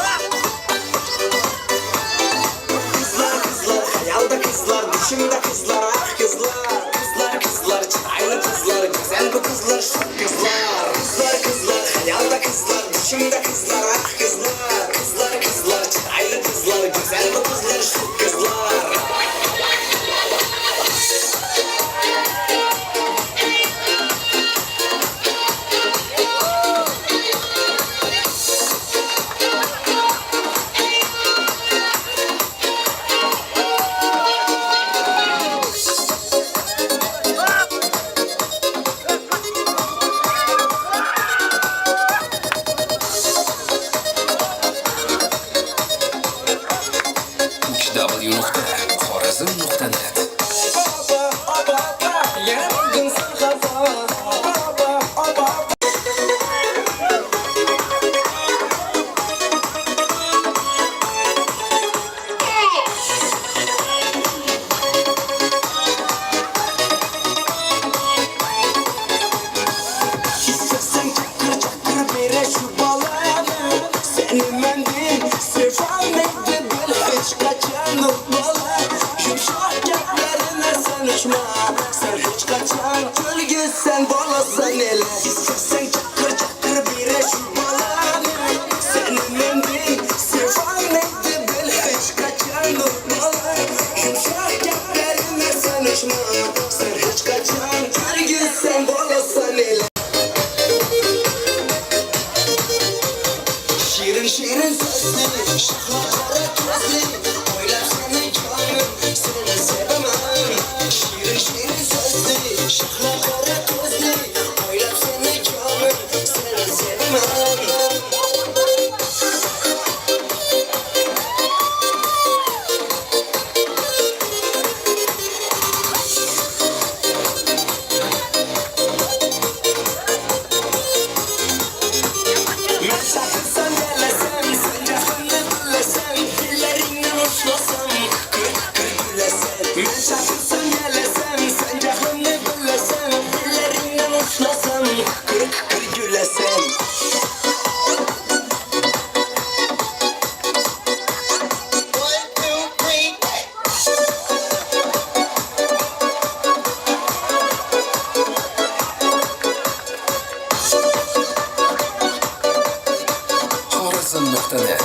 Kızlar kızlar, hayalda kızlar, düşümde kızlar, ah kızlar. Kızlar kızlar, çaylı kızlar, güzel bu kızlar, şu kızlar. Kızlar kızlar, hayalda kızlar, düşümde kızlar, ah kızlar. Kızlar kızlar, çaylı kızlar, güzel bu kızlar, şu kızlar. www.xorazm.net Oba, oba, oba, yine buldun sen kafa. Oba, oba, oba. İstersen çakır çakır bire şu balanı. Senin mendil sefametti bil hiç kaçan unutmalı. Yumuşak yerlerine sen uçma. Sen hiç kaçan gölge sen balasan ele. İstersen çakır çakır bire şu balanı. Senin mendil sefametti bil hiç kaçan unutmalı. Yumuşak yerlerine sen uçma. Sen hiç kaçan gölge sen balasan ele. Şirin şirin sesli, şakaklara gözlü. Oylap seni gönlüm, seni sevemem. Şirin şirin sesli, şakaklara gözlü. Oylap seni gönlüm, seni sevemem. Ben sakınsam gelesem, sen cahını bilesem, dillerinden uçlasam, kırk kırk gülesem. Ben sakınsam gelesem, sen cahını bilesem, dillerinden uçlasam, kırk kırk gülesem. Xorazm.net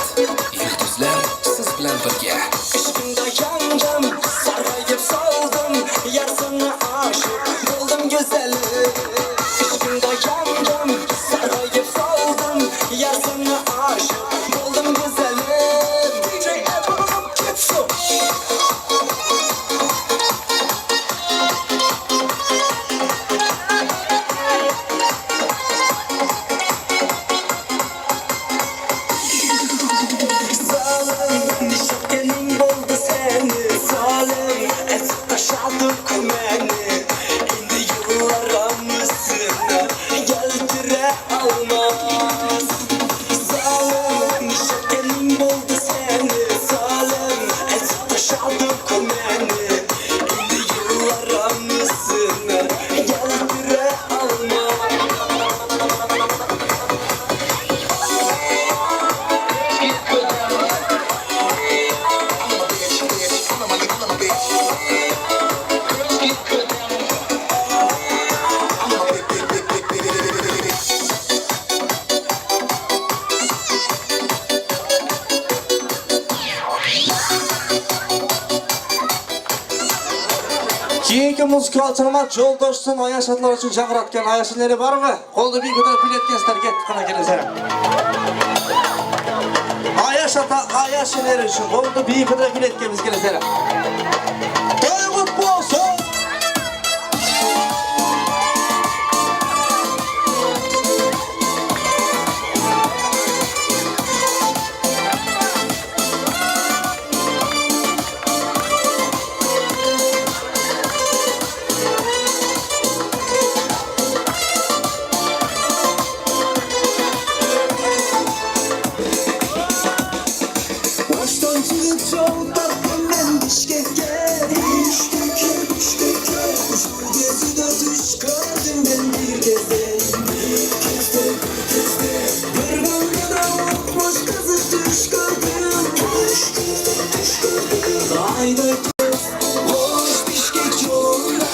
Yulduzlar siz bilan birga. Aşkında yandım, sarayıp saldım, yar sana aşık buldum güzelim. Aşkında yandım, sarayıp saldım, yar sana aşık buldum güzelim. DJ Ebru'nun Kitsu. Zalim, nişakenin buldu seni zalim. Ezip taşadı kumeni. İndi yıllarımızına geldire almaz. Zalim, nişakenin buldu seni zalim. Ezip taşadı kumeni. İndi yıllarımızına geldire almaz. Keyingi muzikal çalmak Joldoş'un Ayaşatlar için жаңғыраткен Ayaşinleri var mı? Koldu bir kadar biletkensler kettik kana kelesene. Ayaşinleri için koldu bir kadar biletkemiz kelesene. Toy kutlu olsun. Boştan çıkıp çok tatlım ben Bişkek'e Şu gezide düş gördüm ben bir kezde Bir gönlüde unutmuş kızı düş gördüm Haydi boş Bişkek yolunda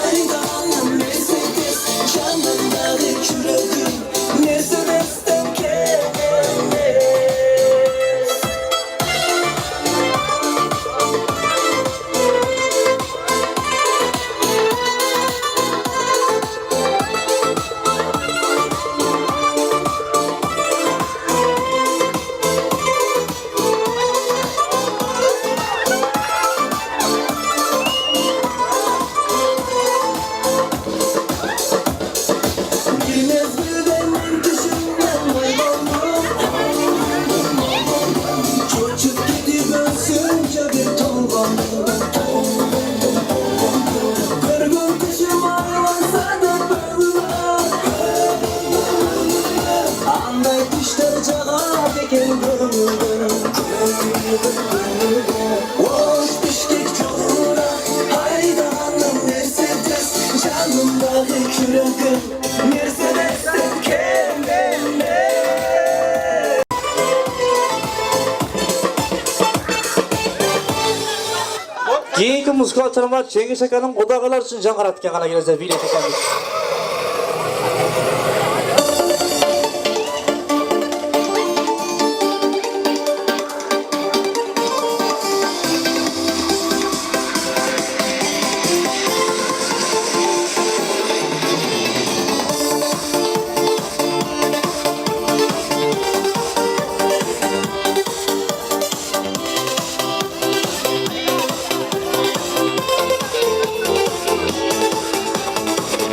Haydi annem Mercedes Canımdağı küredim Mercedes'ten kendime Bilmez benim düşünmem Çocuk gidip ölsünce bir tonlandım Bir gün kışım aylansa da bölüler Anday düşler cağa beken gönlümden Boş Bişkek yoluna Haydi annem Mercedes Canımdağı küreğim Mercedes'ten kendime Keyingi muzikal çalmak Cengiz Akanın Odağalar için жаңғыраткен kana kelesene bilet ekemiz.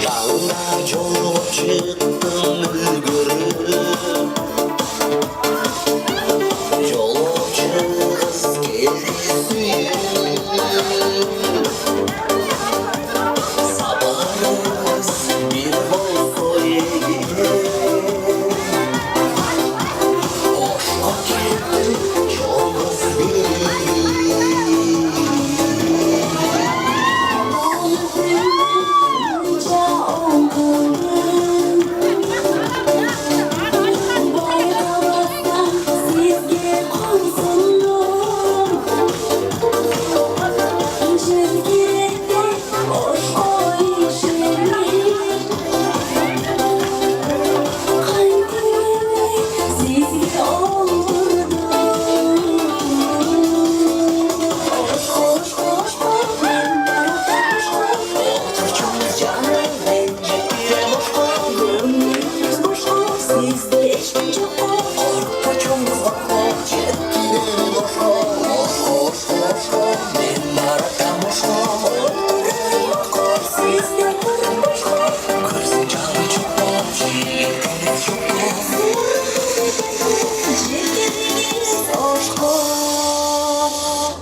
Dağlar yoluma çıktım ülgürüm Yolcu kız geldi Sabahımız bir bol koyu Hoş vakit yolumuz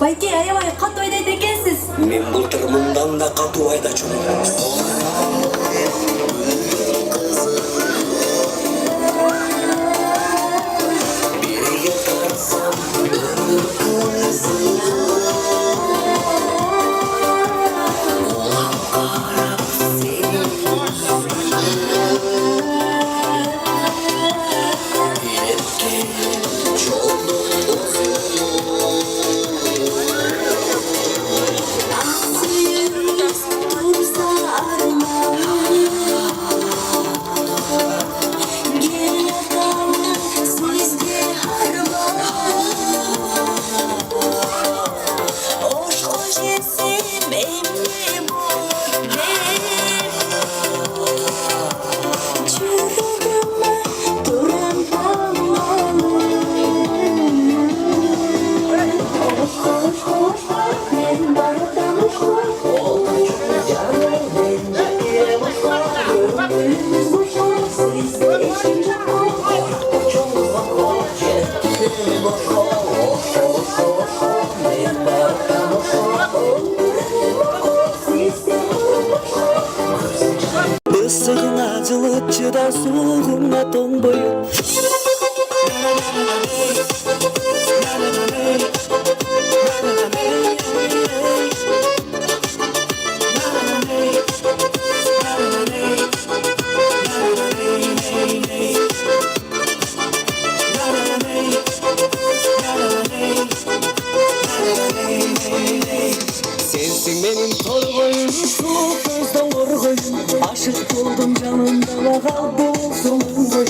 Bayke aябай катуу айдайт экенсиз. Мен былтыр мындан да катуу айдачумун. Бирге карасам өмүр кызы Улам карап сени Билеткен жолдун Tursa да суығыңа тоңбайын. Sensin benim torbayım, soğuk gözden orgoyum. Aşık oldum canımda kaldı olsun boyum.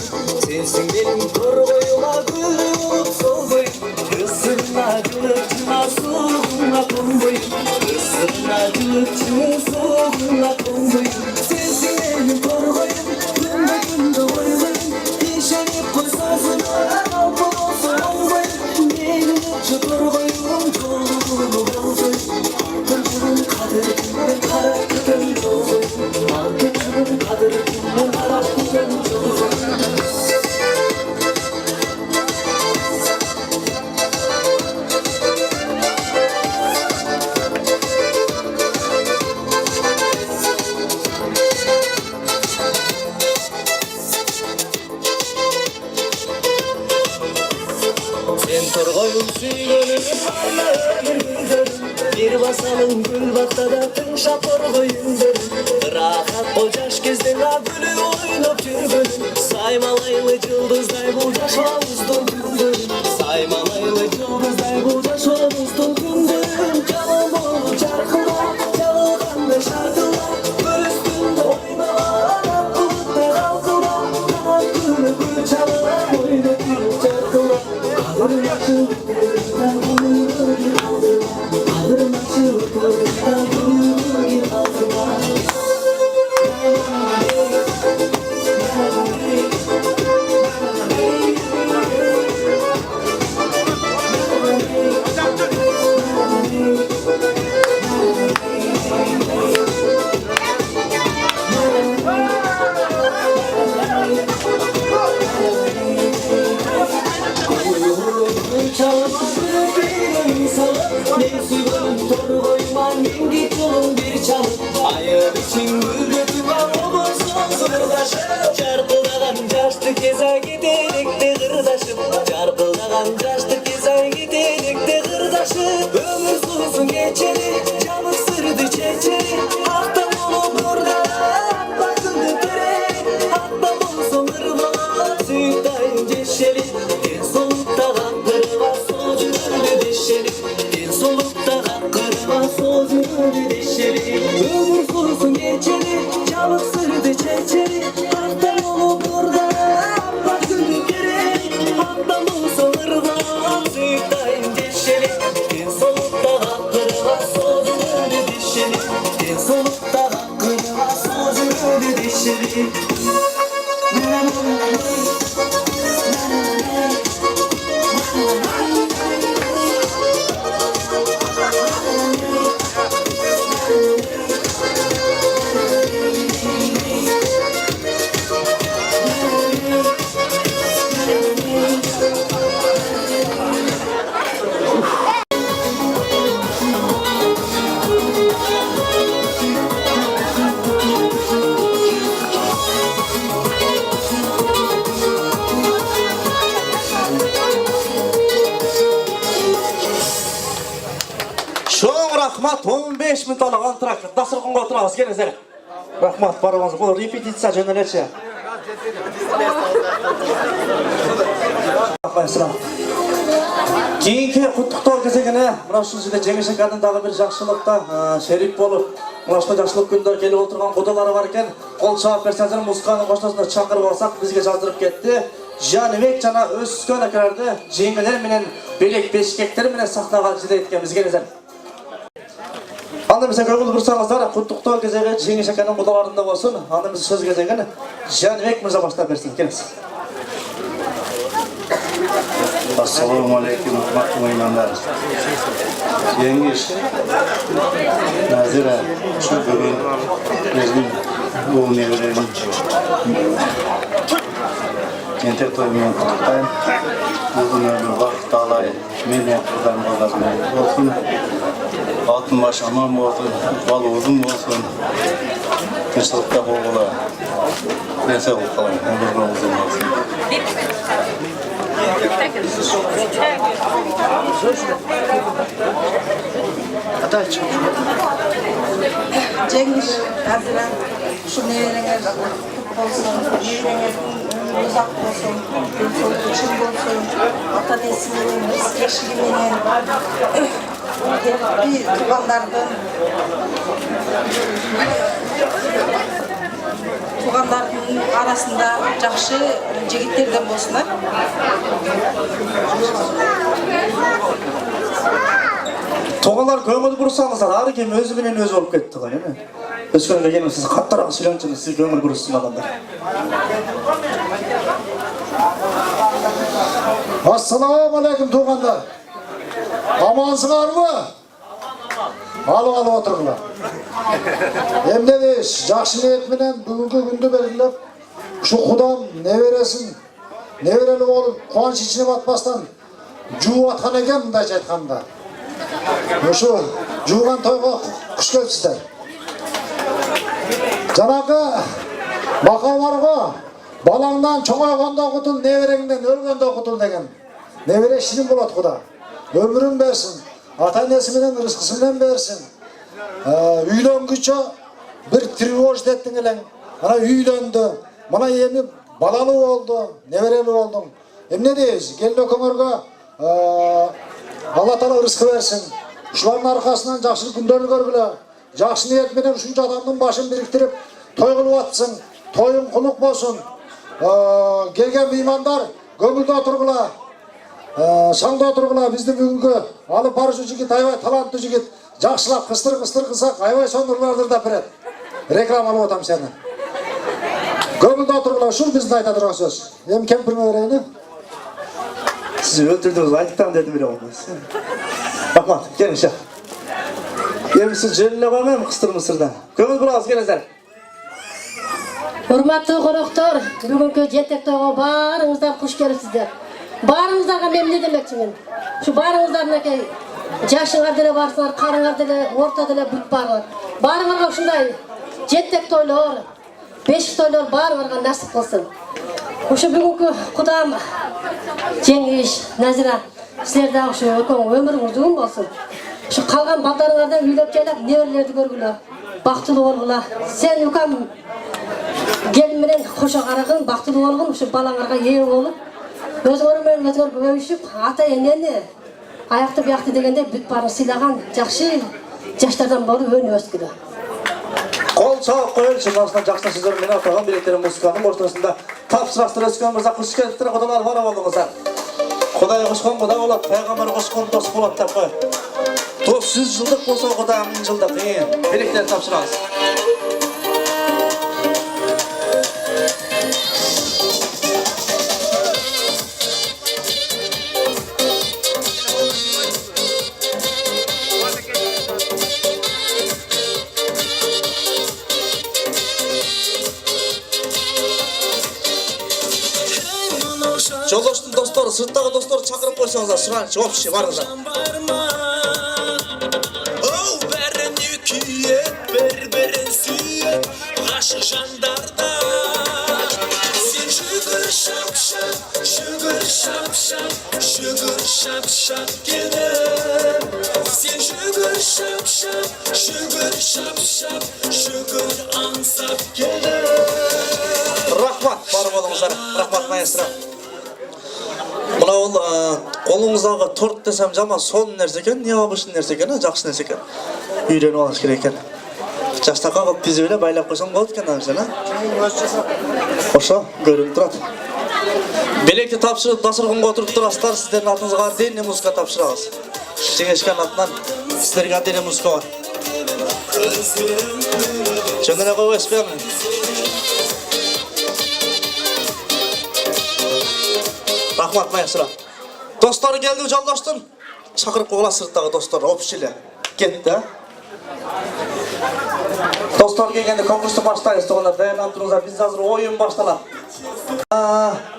Sensin benim torbayıma gülü olup solboyum. Kısırına kılıçına soğuğuna konboyum. Kısırına kılıçına soğuğuna konboyum. Sensin benim torbayım, günde günde oylayım. İşenip koysasına kaldı olsun olboyum. Benim uçu torbayım, torbayım olboyum. Kadırımın karakterim yolum. Altınımın kadırımın karakterim yolum. Sen torgoyum süygönüm, hala ömür görüm. Bir basalım gül baktada tınşa torgoyum derim. Rahat ol yaş kezden gülü oynop жүргөнüm. Saymalaylı yıldızday bu yaşamızdın gündürüm. Saymalaylı yıldızday bu yaşamızdın gündürüm. Canım olu çarkılar, çalıganda şarkılar. Bir üstünde oynalar, bulutta kalkılar. Kanat gülü gül çalar, oynop gül çarkılar. Kadırım açıldı, gözden gülü gül aldılar. Kadırım açıldı, gözden gülü gül aldılar. Çarpılagan yaşlı keza giderekte kırdaşım. Çarpılagan yaşlı keza giderekte kırdaşım. Ömür soysun geçeri, camı sırdı çeçeri. Aktan olup orada, bakıldı tere. Aktan olsun ırmağa, süyüktayın ceşeli. En solukta kırma, soğucu öyle deşeli. En solukta kırma, soğucu öyle deşeli. Ömür soysun geçeri, camı sırdı çeçeri. Aktan olup orada, bakıldı tere. Aktan olsun ırmağa, süyüktayın ceşeli. En solukta kırma, soğucu öyle deşeli. En solukta kırma, soğucu öyle deşeli. Şoň rahmat 15 min tolagan antrak. Dasturxonga oturabız kelingizler. Rahmat barabız. Bu repetisiya jöneleçi. Selam. Keyinki qutluklar kesegine mına şu жерде Жеңиш аканын дагы бир жакшылыкта шериф болуп, мына ушул жакшылык күндө келип отурган кудалары бар экен. Кол чаап берсеңиздер, музыканын коштосуна чакырып алсак, бизге жаздырып кетти. Жаныбек жана өскөн акаларды жеңелер менен, белек бешкектер менен сахнага жиде эткенбиз келиңиздер. Anda bize kabul kursanızlar, kutlukta gezegen Жеңиш аканын кудаларында болsun. Anda bize söz gezegen Жаныбек Мырза баштап берсин. Келиңиз. Assalamu alaikum hurmatli mehmonlar. Жеңиш Nazira şu bugün özgün bu nevelerin tentek toyundan kutuktayım. Uzun ömür vakit alayı, mehmet kurdan olsun. алтын баш аман болсын, балы uzun болсын. Тыныштықта болғыла. Нәрсе болып қалайын, өмірің uzun болсын. Жеңіш, Азира, şu nelerine olsun, nelerine uzak olsun, için olsun, ata nesinin eşliğinin, bir tuğanlardan arasında жақсы жігіттерден болсынlar. Тоғалар көңіл бұрсаңыздар, ары кем өзі менен өзі болып кетті ғой, еме? Өскенге келіп сіз қаттырақ сөйлемшіңіз, сіз көңіл бұрсын адамдар. Ассалаумағалейкум туғандар. Амансыңар ма? Алып отырғыла. Емде деш, жақсы ниетменен бүгінгі күнді белгілеп, şu Құдам неберелі болып, қуаныш ішіне батпастан жуып атқан екен мындайша айтқанда. Şu жуған тойға құш келіпсіздер. Жаңағы мақал бар ғой, балаңнан чоңайғанда оқытыл, небереңнен өлгенде оқытыл деген. Небере шірін болады Құда. Өмірін берсін, ата-енесіменен рызқысымен берсін. Үйленгіче бір тревожды еттің елең. Ана үйленді, мына емі балалы болды, неберелі болдың. Не дейіз, келін өкімерге Алла Тағала рызқы берсін. Шулардың арқасынан жақсы күндерді көргілі. Жақсы ниетменен үшінші адамның башын біріктіріп, той қылып атсың, тойың құлық болсын. Келген меймандар көңілді отырғыла, шаңда отырғыла. Біздің бүгінгі алып барышы жігіт, айбай талантты жігіт, жақсылап қыстыр қылсақ, айбай сондырларды да бірет. Реклам алып отам сені. Көңілді отырғыла, шул біздің айта тұрған сөз. Ем кемпірме берейіні? Сіз өлтірдіңіз, айтықтан деді бере olmaz. Рахмат, келіңші. Емісі желілі қоймайым қыстыр-мысырда. Көңіл бұрағыз келіңіздер. Hurmatlı qonaqlar, bugungi jentek to'yga baringizlar xush kelibsizlar. Baringizlarga men ne demoqchiman? Shu baringizlarniki yoshingizda barsizlar, qaringizda, o'rtada bit barlar. Baringizga shunday jentek to'ylar, beshik to'ylar baringizga nasib qilsin. O'sha bugungi Qudam Jengish, Nazira, sizlardan shu o'miringiz uzun bo'lsin. Shu qolgan baldaringizdan uylab kelib, nevalarni ko'rgular. Baxtli bo'linglar. Sen ukam gelmeden hoşa qaragın, baxtlı olgun, şu balаңарға ие болып, өзгөрмен өзгөр бөлүшүп, ата енени аяқты бияқты дегенде бүт барын сыйлаған жақсы жаштардан болып өн өскілі. Қол чауып қойылшы, жасына жақсы сөздермен атаған билеттерін музыканың ортасында тапсырастыр өскен мырза құш келіптір, құдалар бара болыңыздар. Құдай құшқан құда болады, пайғамбар құшқан дос болады деп қой. 900 жылдық болса құда 1000 жылдық, билеттер тапсыраңыз. Жолдоштың достары, сырттағы достары шақырып қойсаңыздар, сұрайын, жауап іші барыңыздар. Оу, бәрін үйкиет, бір-бірін сүйет, ғашық жандарда. Сен жүгір шап-шап, жүгір шап-шап, жүгір шап-шап келіп. Сен жүгір шап-шап, жүгір шап-шап, жүгір аңсап келіп. Рахмат, бар болыңыздар, рахмат маэстро. Мына ол қолыңыздағы торт десем жаман сон нәрсе екен, необычный нәрсе екен, жақсы нәрсе екен. Үйреніп алыңыз керек екен. Жастаққа қылып тізбелеп байлап қойсаң болады екен әмсен, Ошо, көрініп тұрады. Белекті тапшырып, дастарханға отырып тұрасыздар, сіздердің атыңызға отдельный музыка тапшырамыз. Жеңешкен атынан сіздерге отдельный музыка бар. Жөндене қойғайсызбен. Рахмат маэстро. Достары келді жолдаштың. Шақырып қойғыла сырттағы достар, общілі. Кетті. Достар келгенде конкурсты баштайыз. Тоғандар дайынланып тұрыңыздар. Біз азыр ойын башталады.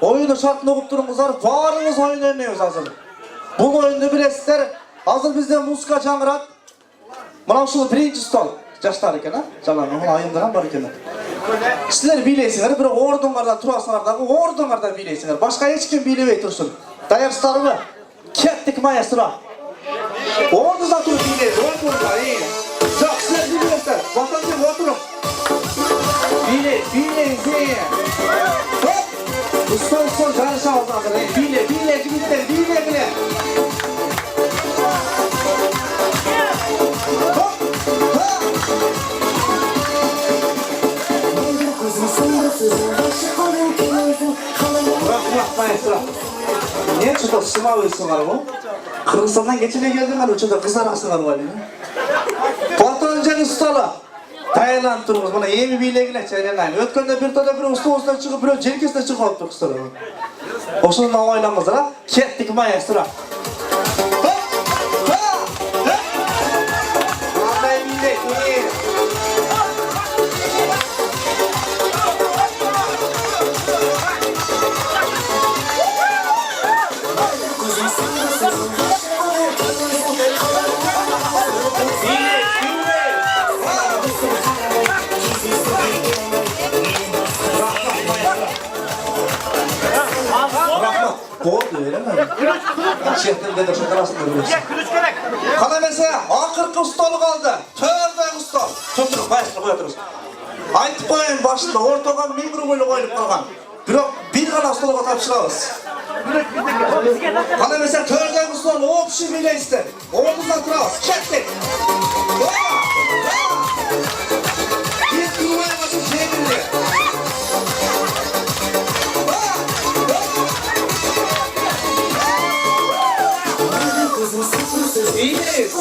Ойыны шартын оқып тұрыңыздар. Барыңыз ойын өрнеміз азыр. Бұл ойынды білесіздер. Азыр бізде музыка жаңғырады. Mana uşul birinci stol. Jaşlar eken ha. Jalan ayındıran bar eken. Sizler bileysizler, bir ordunlarda turasınlar da ordunlarda bileysizler. Başka hiç kim bilebey tursun. Dayarsızlarmı? Kettik maestro. Orduda turup bileysiz. Ordunlar iyi. Çok sizler biliyorsunuz. Vatandaşım oturun. Bileysiz. Hop. Son karışa aldandır. Bile gitler. Bile. Bırak maestro. Niye çıkıyor sınav uyusunlar bu? Kırgızistan'dan geçine geldiğinler uçunda kızar asınlar var ya. Porto önceki ustalı. Tayland turumuz buna yemi bileğine çaylanayın. Ötkende bir toda bir usta çıkıp bir jelkesine çıkıp oldu kızlar. Oşundan oylamızlar ha. Kettik maestro. Oldu öyle mi? Şehirde de şekarasında biliyorsun. Kana mesela akırkı ustalı kaldı. Törde usta. Tutturun maestro koyatırız. Aytıp koyun başında ortaga mingru boylu koyup koygan. Bir kana ustalığa tapşırağız. Kana mesela törde ustalı o pişi bile ister. Orduzdan turağız. Kettik. Bir durmaya başın şey bildi. İyiyiz.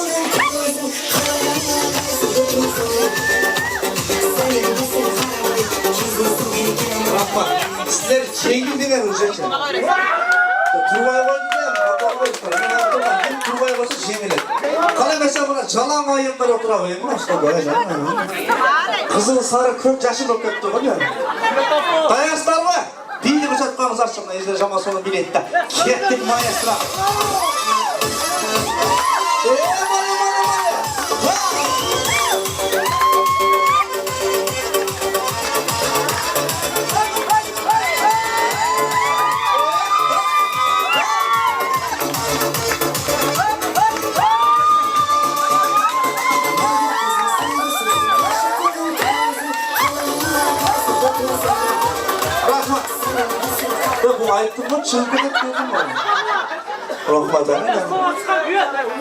Bakma, sizler çengil diye verecek. Turvaya koyacağım, hata koyacağım. Turvaya koyacağım çengilir. Kale mesela buna calan ayımlar oturabilir mi? İşte böyle. Kızıl sarı kök yaşın o köktü oluyor. Dayanslar mı? Bildi bu çatkanız açımda izleyeceğim ama sonra bilette. Kettik maestro. Bu ayıttın mı çılgın ettiğin mi? Rahmatane.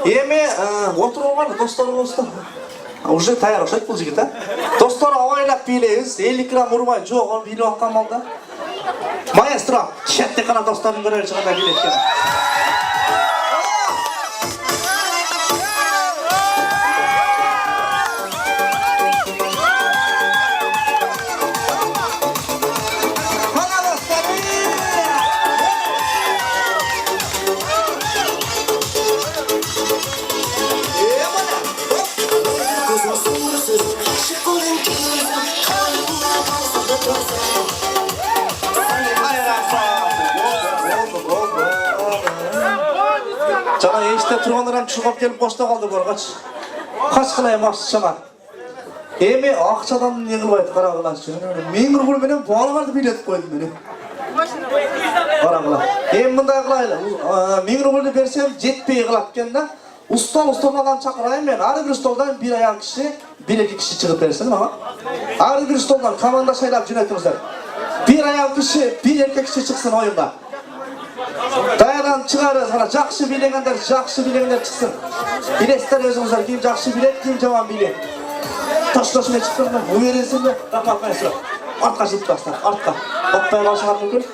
Yeme oturup var dostlarım olsun. Уже tayar olacak bu jigit ha. Dostlar avaylap bileysiz. 50 gram urmay jo'q onu bilib atkan malda. Maestro, katta kana dostlarning biri chiqadi biletgan. Cana işte turganlar çıkıp gelip boşta kaldı borgaç. Kaç kılayım akçı çana. Emi akçadan ne kılbaydı karagılan şu. Min rubul benim bağlı vardı bilet koydum beni. Karagılan. Em bunday kılayla. Min rubul'u versem jetpeyi kılap kenda. Ustalardan çakırayım ben. Her bir stoldan bir ayak kişi, bir iki kişi çıkıp versin ama. Her bir stoldan komanda saylap yönetimizler. Bir ayak kişi, bir erkek kişi çıksın oyunda. Dayadan çıkarız, жақсы bilenler çıksın. Bilesler özünüzler, kim жақсы bilet, kim jaman bilet. Taşlaşmaya çıksın mı, bu verilsin mi? Rahmat maestro. Artqa jilip bastar, artqa. Otpay başılar mümkün.